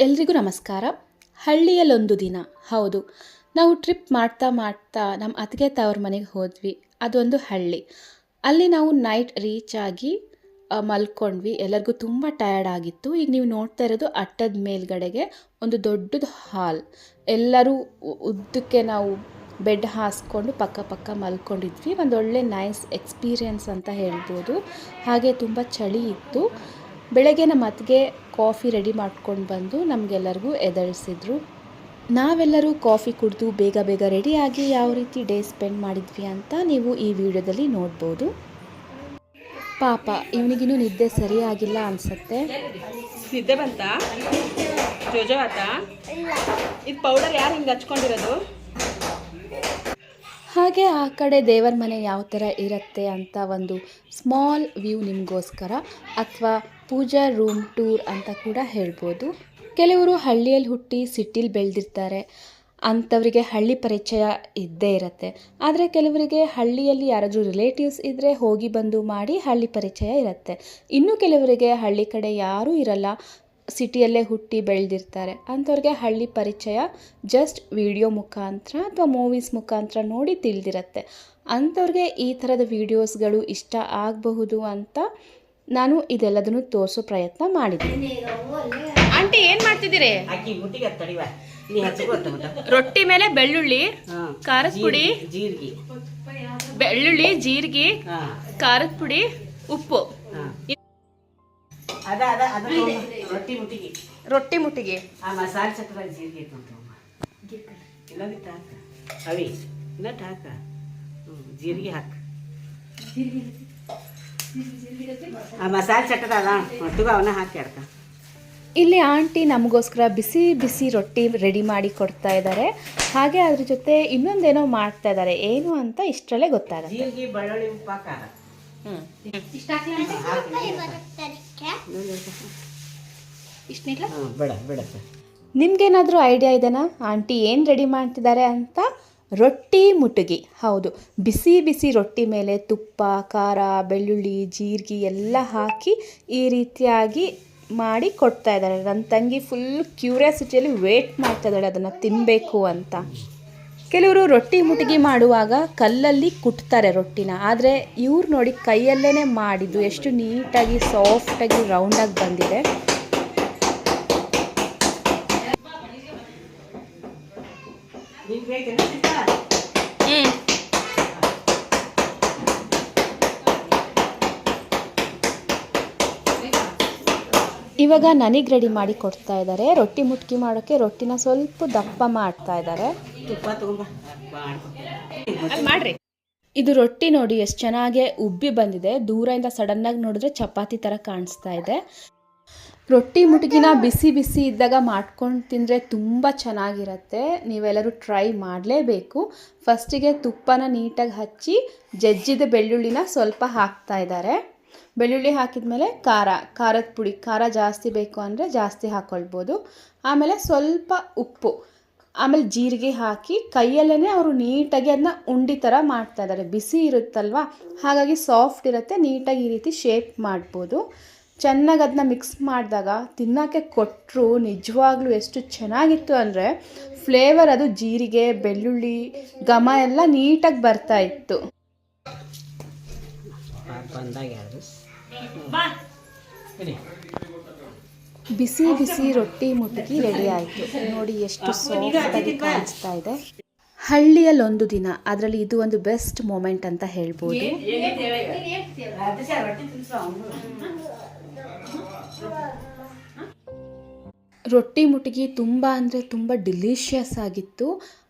ಎಲ್ರಿಗೂ ನಮಸ್ಕಾರ. ಹಳ್ಳಿಯಲ್ಲೊಂದು ದಿನ. ಹೌದು, ನಾವು ಟ್ರಿಪ್ ಮಾಡ್ತಾ ಮಾಡ್ತಾ ನಮ್ಮ ಅತ್ತಿಗೆ ತವ್ರ ಮನೆಗೆ ಹೋದ್ವಿ. ಅದೊಂದು ಹಳ್ಳಿ. ಅಲ್ಲಿ ನಾವು ನೈಟ್ ರೀಚ್ ಆಗಿ ಮಲ್ಕೊಂಡ್ವಿ. ಎಲ್ಲರಿಗೂ ತುಂಬ ಟಯರ್ಡ್ ಆಗಿತ್ತು. ಈಗ ನೀವು ನೋಡ್ತಾ ಇರೋದು ಅಟ್ಟದ ಮೇಲ್ಗಡೆಗೆ ಒಂದು ದೊಡ್ಡದು ಹಾಲ್. ಎಲ್ಲರೂ ಉದ್ದಕ್ಕೆ ನಾವು ಬೆಡ್ ಹಾಸ್ಕೊಂಡು ಪಕ್ಕ ಪಕ್ಕ ಮಲ್ಕೊಂಡಿದ್ವಿ. ಒಂದೊಳ್ಳೆ ನೈಸ್ ಎಕ್ಸ್ಪೀರಿಯನ್ಸ್ ಅಂತ ಹೇಳ್ಬೋದು. ಹಾಗೆ ತುಂಬ ಚಳಿ ಇತ್ತು. ಬೆಳಗ್ಗೆ ನಮ್ಮ ಅತ್ತಿಗೆ ಕಾಫಿ ರೆಡಿ ಮಾಡ್ಕೊಂಡು ಬಂದು ನಮಗೆಲ್ಲರಿಗೂ ಎದ್ದೇಳಿಸಿದ್ರು. ನಾವೆಲ್ಲರೂ ಕಾಫಿ ಕುಡಿದು ಬೇಗ ಬೇಗ ರೆಡಿಯಾಗಿ ಯಾವ ರೀತಿ ಡೇ ಸ್ಪೆಂಡ್ ಮಾಡಿದ್ವಿ ಅಂತ ನೀವು ಈ ವಿಡಿಯೋದಲ್ಲಿ ನೋಡ್ಬೋದು. ಪಾಪ ಇವನಿಗಿನ್ನೂ ನಿದ್ದೆ ಸರಿಯಾಗಿಲ್ಲ ಅನಿಸುತ್ತೆ. ನಿದ್ದೆ ಬಂತ ಜೋಜೋ ಆತ. ಇದು ಪೌಡರ್ ಯಾರು ಹಿಂಗೆ ಹಚ್ಕೊಂಡಿರೋದು? ಹಾಗೆ ಆ ಕಡೆ ದೇವರ ಮನೆ ಯಾವ ಥರ ಇರುತ್ತೆ ಅಂತ ಒಂದು ಸ್ಮಾಲ್ ವ್ಯೂ ನಿಮಗೋಸ್ಕರ, ಅಥವಾ ಪೂಜಾ ರೂಮ್ ಟೂರ್ ಅಂತ ಕೂಡ ಹೇಳ್ಬೋದು. ಕೆಲವರು ಹಳ್ಳಿಯಲ್ಲಿ ಹುಟ್ಟಿ ಸಿಟಿಲಿ ಬೆಳೆದಿರ್ತಾರೆ, ಅಂಥವರಿಗೆ ಹಳ್ಳಿ ಪರಿಚಯ ಇದ್ದೇ ಇರುತ್ತೆ. ಆದರೆ ಕೆಲವರಿಗೆ ಹಳ್ಳಿಯಲ್ಲಿ ಯಾರಾದರೂ ರಿಲೇಟಿವ್ಸ್ ಇದ್ದರೆ ಹೋಗಿ ಬಂದು ಮಾಡಿ ಹಳ್ಳಿ ಪರಿಚಯ ಇರುತ್ತೆ. ಇನ್ನು ಕೆಲವರಿಗೆ ಹಳ್ಳಿ ಕಡೆ ಯಾರೂ ಇರಲ್ಲ, ಸಿಟಿಯಲ್ಲೇ ಹುಟ್ಟಿ ಬೆಳೆದಿರ್ತಾರೆ. ಅಂಥವ್ರಿಗೆ ಹಳ್ಳಿ ಪರಿಚಯ ಜಸ್ಟ್ ವಿಡಿಯೋ ಮುಖಾಂತರ ಅಥವಾ ಮೂವೀಸ್ ಮುಖಾಂತರ ನೋಡಿ ತಿಳಿದಿರುತ್ತೆ. ಅಂಥವ್ರಿಗೆ ಈ ಥರದ ವೀಡಿಯೋಸ್ಗಳು ಇಷ್ಟ ಆಗಬಹುದು ಅಂತ ನಾನು ಇದೆಲ್ಲದನ್ನು ತೋರಿಸೋ ಪ್ರಯತ್ನ ಮಾಡಿದ್ದೀನಿ. ಆಂಟಿ ಏನು ಮಾಡ್ತಿದ್ದೀರಿ? ರೊಟ್ಟಿ ಮೇಲೆ ಬೆಳ್ಳುಳ್ಳಿ, ಖಾರದ ಪುಡಿ, ಬೆಳ್ಳುಳ್ಳಿ, ಜೀರಿಗೆ, ಖಾರದ ಪುಡಿ, ಉಪ್ಪು. ರೊಟ್ಟಿ ಮುಟ್ಟಿಗೆ ಮಸಾಲೆ ಚಕ್ರ ಜೀರಿಗೆ ಜೀರಿಗೆ ಹಾಕ. ಮಸಾಲೆ ಚಟ್ರದ ಒಟ್ಟಿಗೆ ಅವನ್ನ ಹಾಕಿ ಅಡ್ಕ. ಇಲ್ಲಿ ಆಂಟಿ ನಮಗೋಸ್ಕರ ಬಿಸಿ ಬಿಸಿ ರೊಟ್ಟಿ ರೆಡಿ ಮಾಡಿ ಕೊಡ್ತಾ ಇದ್ದಾರೆ. ಹಾಗೆ ಅದ್ರ ಜೊತೆ ಇನ್ನೊಂದೇನೋ ಮಾಡ್ತಾ ಇದ್ದಾರೆ, ಏನು ಅಂತ ಇಷ್ಟರಲ್ಲೇ ಗೊತ್ತಾಗುತ್ತೆ. ಜೀರಿಗೆ, ಬೆಳ್ಳುಳ್ಳಿ, ಉಪ್ಪ, ಖಾರ. ನಿಮ್ಗೇನಾದರೂ ಐಡಿಯಾ ಇದೆನಾ ಆಂಟಿ ಏನು ರೆಡಿ ಮಾಡ್ತಿದ್ದಾರೆ ಅಂತ? ರೊಟ್ಟಿ ಮುಟಗಿ. ಹೌದು, ಬಿಸಿ ಬಿಸಿ ರೊಟ್ಟಿ ಮೇಲೆ ತುಪ್ಪ, ಖಾರ, ಬೆಳ್ಳುಳ್ಳಿ, ಜೀರಿಗೆ ಎಲ್ಲ ಹಾಕಿ ಈ ರೀತಿಯಾಗಿ ಮಾಡಿ ಕೊಡ್ತಾ ಇದ್ದಾರೆ. ನನ್ನ ತಂಗಿ ಫುಲ್ ಕ್ಯೂರಿಯಾಸಿಟಿಯಲ್ಲಿ ವೇಟ್ ಮಾಡ್ತಾ ಇದ್ದಾಳೆ ಅದನ್ನು ತಿನ್ನಬೇಕು ಅಂತ. ಕೆಲವರು ರೊಟ್ಟಿ ಮುಟಗಿ ಮಾಡುವಾಗ ಕಲ್ಲಲ್ಲಿ ಕುಟ್ತಾರೆ ರೊಟ್ಟಿನ, ಆದರೆ ಇವ್ರು ನೋಡಿ ಕೈಯಲ್ಲೇ ಮಾಡಿದ್ದು ಎಷ್ಟು ನೀಟಾಗಿ ಸಾಫ್ಟಾಗಿ ರೌಂಡಾಗಿ ಬಂದಿದೆ. ಇವಾಗ ನನಗೆ ರೆಡಿ ಮಾಡಿ ಕೊಡ್ತಾ ಇದ್ದಾರೆ. ರೊಟ್ಟಿ ಮುಟ್ಕಿ ಮಾಡೋಕ್ಕೆ ರೊಟ್ಟಿನ ಸ್ವಲ್ಪ ದಪ್ಪ ಮಾಡ್ತಾ ಇದ್ದಾರೆ. ಮಾಡ್ರಿ. ಇದು ರೊಟ್ಟಿ ನೋಡಿ ಎಷ್ಟು ಚೆನ್ನಾಗಿ ಉಬ್ಬಿ ಬಂದಿದೆ. ದೂರದಿಂದ ಸಡನ್ನಾಗಿ ನೋಡಿದ್ರೆ ಚಪಾತಿ ಥರ ಕಾಣಿಸ್ತಾ ಇದೆ. ರೊಟ್ಟಿ ಮುಟಗಿನ ಬಿಸಿ ಬಿಸಿ ಇದ್ದಾಗ ಮಾಡ್ಕೊಂಡು ತಿಂದರೆ ತುಂಬ ಚೆನ್ನಾಗಿರುತ್ತೆ. ನೀವೆಲ್ಲರೂ ಟ್ರೈ ಮಾಡಲೇಬೇಕು. ಫಸ್ಟಿಗೆ ತುಪ್ಪನ ನೀಟಾಗಿ ಹಚ್ಚಿ ಜಜ್ಜಿದ ಬೆಳ್ಳುಳ್ಳಿನ ಸ್ವಲ್ಪ ಹಾಕ್ತಾ ಇದ್ದಾರೆ. ಬೆಳ್ಳುಳ್ಳಿ ಹಾಕಿದ್ಮೇಲೆ ಖಾರದ ಪುಡಿ, ಖಾರ ಜಾಸ್ತಿ ಬೇಕು ಅಂದರೆ ಜಾಸ್ತಿ ಹಾಕ್ಕೊಳ್ಬೋದು. ಆಮೇಲೆ ಸ್ವಲ್ಪ ಉಪ್ಪು, ಆಮೇಲೆ ಜೀರಿಗೆ ಹಾಕಿ ಕೈಯಲ್ಲೇ ಅವರು ನೀಟಾಗಿ ಅದನ್ನ ಉಂಡೆ ಥರ ಮಾಡ್ತಾ ಇದ್ದಾರೆ. ಬಿಸಿ ಇರುತ್ತಲ್ವ, ಹಾಗಾಗಿ ಸಾಫ್ಟ್ ಇರುತ್ತೆ. ನೀಟಾಗಿ ಈ ರೀತಿ ಶೇಪ್ ಮಾಡ್ಬೋದು. ಚೆನ್ನಾಗಿ ಅದನ್ನ ಮಿಕ್ಸ್ ಮಾಡಿದಾಗ ತಿನ್ನೋಕ್ಕೆ ಕೊಟ್ಟರು ನಿಜವಾಗ್ಲೂ ಎಷ್ಟು ಚೆನ್ನಾಗಿತ್ತು ಅಂದರೆ ಫ್ಲೇವರ್, ಅದು ಜೀರಿಗೆ, ಬೆಳ್ಳುಳ್ಳಿ ಘಮ ಎಲ್ಲ ನೀಟಾಗಿ ಬರ್ತಾ ಇತ್ತು. ಬಿಸಿ ಬಿಸಿ ರೊಟ್ಟಿ ಮುಟಗಿ ರೆಡಿ ಆಯಿತು. ನೋಡಿ ಎಷ್ಟು ಸಾಫ್ಟಾಗಿ ಕಾಣಿಸ್ತಾ ಇದೆ. ಹಳ್ಳಿಯಲ್ಲೊಂದು ದಿನ, ಅದರಲ್ಲಿ ಇದು ಒಂದು ಬೆಸ್ಟ್ ಮೂಮೆಂಟ್ ಅಂತ ಹೇಳ್ಬೋದು. ರೊಟ್ಟಿ ಮುಟಗಿ ತುಂಬ ಅಂದರೆ ತುಂಬ ಡಿಲಿಷಿಯಸ್ ಆಗಿತ್ತು.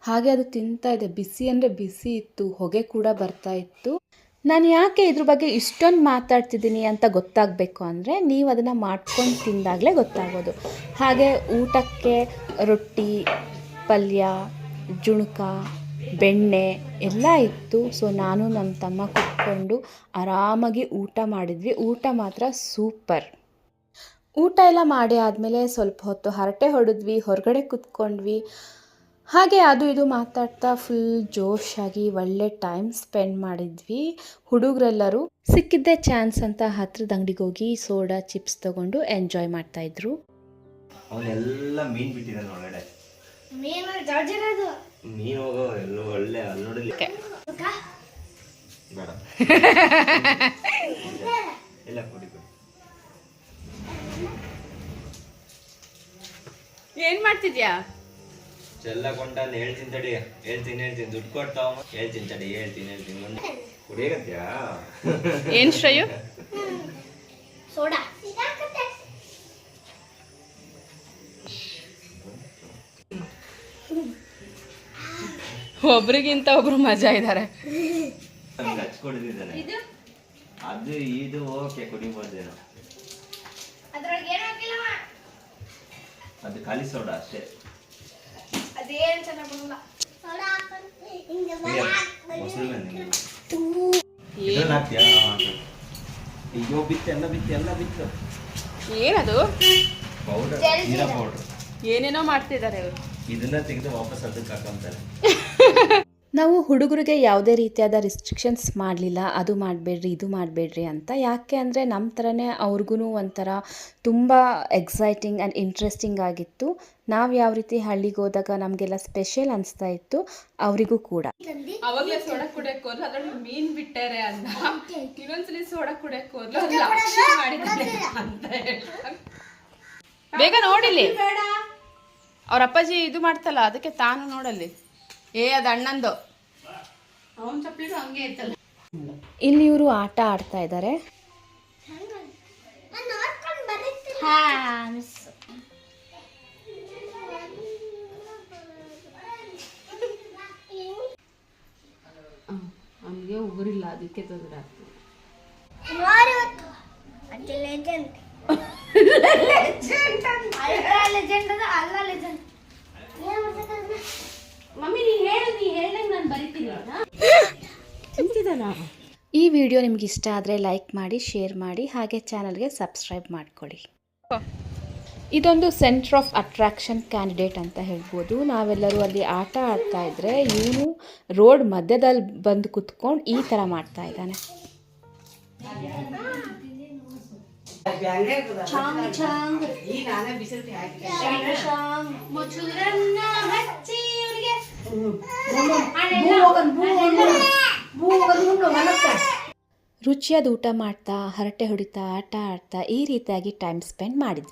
ಹಾಗೆ ಅದು ತಿಂತಾ ಇದೆ, ಬಿಸಿ ಅಂದರೆ ಬಿಸಿ ಇತ್ತು, ಹೊಗೆ ಕೂಡ ಬರ್ತಾ ಇತ್ತು. ನಾನು ಯಾಕೆ ಇದ್ರ ಬಗ್ಗೆ ಇಷ್ಟೊಂದು ಮಾತಾಡ್ತಿದ್ದೀನಿ ಅಂತ ಗೊತ್ತಾಗಬೇಕು ಅಂದರೆ ನೀವು ಅದನ್ನು ಮಾಡ್ಕೊಂಡು ತಿಂದಾಗಲೇ ಗೊತ್ತಾಗೋದು. ಹಾಗೆ ಊಟಕ್ಕೆ ರೊಟ್ಟಿ, ಪಲ್ಯ, ಜುಣಕ, ಬೆಣ್ಣೆ ಎಲ್ಲ ಇತ್ತು. ಸೊ ನಾನು ನಮ್ಮ ತಮ್ಮ ಕೂತ್ಕೊಂಡು ಆರಾಮಾಗಿ ಊಟ ಮಾಡಿದ್ವಿ. ಊಟ ಮಾತ್ರ ಸೂಪರ್. ಊಟ ಎಲ್ಲ ಮಾಡಿ ಆದಮೇಲೆ ಸ್ವಲ್ಪ ಹೊತ್ತು ಹರಟೆ ಹೊಡೆದ್ವಿ, ಹೊರಗಡೆ ಕೂತ್ಕೊಂಡ್ವಿ. ಹಾಗೆ ಅದು ಇದು ಮಾತಾಡ್ತಾ ಫುಲ್ ಜೋಶಾಗಿ ಒಳ್ಳೆ ಟೈಮ್ ಸ್ಪೆಂಡ್ ಮಾಡಿದ್ವಿ. ಹುಡುಗರೆಲ್ಲರೂ ಸಿಕ್ಕಿದ್ದೇ ಚಾನ್ಸ್ ಅಂತ ಹತ್ರದ ಅಂಗಡಿಗೆ ಹೋಗಿ ಸೋಡಾ ಚಿಪ್ಸ್ ತೊಗೊಂಡು ಎಂಜಾಯ್ ಮಾಡ್ತಾಯಿದ್ರು. ಅವನೆಲ್ಲ ಮೀನ್ ಬಿಟ್ಟಿದ್ದಾನೆ ಒಳಗಡೆ. ಮೀನ್ ಹೋಗೋ ಎಲ್ಲ ಒಳ್ಳೆ ಅಲ್ಲಿ ನೋಡಲಿ ಬೇಡ ಎಲ್ಲ ಕೊಡಿ ಕೊಡಿ. ಏನ್ ಮಾಡ್ತಿದ್ಯಾ? ಚೆಲ್ಲ ಕೊಂಡಲ್ಲಿ ಹೇಳ್ತೀನಿ ತಡಿ, ಹೇಳ್ತೀನಿ ದುಡ್ಡು ಕೊಟ್ಟು ಹೇಳ್ತೀನಿ ತಡಿ, ಹೇಳ್ತೀನಿ ಮುಂದೆ ಕುಡಿಯಕತ್ಯಾ? ಏನ್ ಶ್ರೇಯು? ಒಬ್ರಿಗಿಂತ ಒಬ್ರು ಮಜಾ ಇದ್ದಾರೆ. ನಂಗೆ ಹಚ್ಕೊಡಿದ್ದಾನೆ ಅದು ಇದು ಓಕೆ ಕುಡಿಬೋದೇನೋ. ಅದು ಖಾಲಿ ಸೋಡಾ ಅಷ್ಟೇ. ಇದ್ರಲ್ಲಿ ಹಾಕ್ತೀಯಾ? ಅಯ್ಯೋ ಬಿತ್ತು ಎಲ್ಲ ಬಿತ್ತು. ಏನದು? Powder, jeera powder. ಏನೇನೋ ಮಾಡ್ತಿದ್ದಾರೆ ಇವರು. ಇದನ್ನ ತೆಗೆದು ವಾಪಸ್ ಅದಕ್ಕೆ ಹಾಕೊಂತಾರೆ. ನಾವು ಹುಡುಗರಿಗೆ ಯಾವುದೇ ರೀತಿಯಾದ ರಿಸ್ಟ್ರಿಕ್ಷನ್ಸ್ ಮಾಡಲಿಲ್ಲ, ಅದು ಮಾಡಬೇಡ್ರಿ ಇದು ಮಾಡಬೇಡ್ರಿ ಅಂತ. ಯಾಕೆ ಅಂದರೆ ನಮ್ಮ ಥರನೇ ಅವ್ರಿಗೂ ಒಂಥರ ತುಂಬ ಎಕ್ಸೈಟಿಂಗ್ ಆ್ಯಂಡ್ ಇಂಟ್ರೆಸ್ಟಿಂಗ್ ಆಗಿತ್ತು. ನಾವು ಯಾವ ರೀತಿ ಹಳ್ಳಿಗೆ ಹೋದಾಗ ನಮಗೆಲ್ಲ ಸ್ಪೆಷಲ್ ಅನಿಸ್ತಾ ಇತ್ತು, ಅವರಿಗೂ ಕೂಡ. ಅವಾಗಲೇ ಸೋಡಾ ಕುಡಿಯಕ್ಕೆ ಹೋದ್ಲು, ಅದ್ರಲ್ಲಿ ಮೀನ್ ಬಿಟ್ಟಾರೆ ಅಂತ. ಇನ್ನೊಂದ್ಸಲಿ ಸೋಡಾ ಕುಡಿಯಕ್ಕೆ ಹೋದ್ಲು, ಅದು ಲಾಕ್ಷಿ ಮಾಡಿದ್ದಾರೆ ಅಂತ ಹೇಳ್ತಾರೆ. ಬೇಗ ನೋಡಿಲಿ, ಅವ್ರ ಅಪ್ಪಾಜಿ ಇದು ಮಾಡ್ತಲ್ಲ ಅದಕ್ಕೆ ತಾನು ನೋಡಲ್ಲಿ. ಅದು ಅಣ್ಣಂದು ಅವನ್ ಚಪ್ಪಲಿಗೂ ಹಂಗೆ ಇತ್ತಲ್ಲ. ಇಲ್ಲಿ ಇವರು ಆಟ ಆಡ್ತಾ ಇದ್ದಾರೆ. ಅವನಿಗೆ ಉಗುರಿಲ್ಲ, ಅದಕ್ಕೆ ತೊಂದರೆ ಆಗ್ತದೆ. ಮಮ್ಮಿ ನೀ ಹೇಳಂಗೆ ನಾನು ಬರಿತೀನಿ. ಈ ವಿಡಿಯೋ ನಿಮ್ಗೆ ಇಷ್ಟ ಆದರೆ ಲೈಕ್ ಮಾಡಿ, ಶೇರ್ ಮಾಡಿ, ಹಾಗೆ ಚಾನಲ್ಗೆ ಸಬ್ಸ್ಕ್ರೈಬ್ ಮಾಡ್ಕೊಳ್ಳಿ. ಇದೊಂದು ಸೆಂಟರ್ ಆಫ್ ಅಟ್ರಾಕ್ಷನ್ ಕ್ಯಾಂಡಿಡೇಟ್ ಅಂತ ಹೇಳ್ಬೋದು. ನಾವೆಲ್ಲರೂ ಅಲ್ಲಿ ಆಟ ಆಡ್ತಾ ಇದ್ರೆ ಇವನು ರೋಡ್ ಮಧ್ಯದಲ್ಲಿ ಬಂದು ಕುತ್ಕೊಂಡು ಈ ಥರ ಮಾಡ್ತಾ ಇದ್ದಾನೆ. ರುಚಿಯಾದ ಊಟ ಮಾಡ್ತಾ, ಹರಟೆ ಹೊಡಿತಾ, ಆಟ ಆಡ್ತಾ ಈ ರೀತಿಯಾಗಿ ಟೈಮ್ ಸ್ಪೆಂಡ್ ಮಾಡಿದ್ವಿ.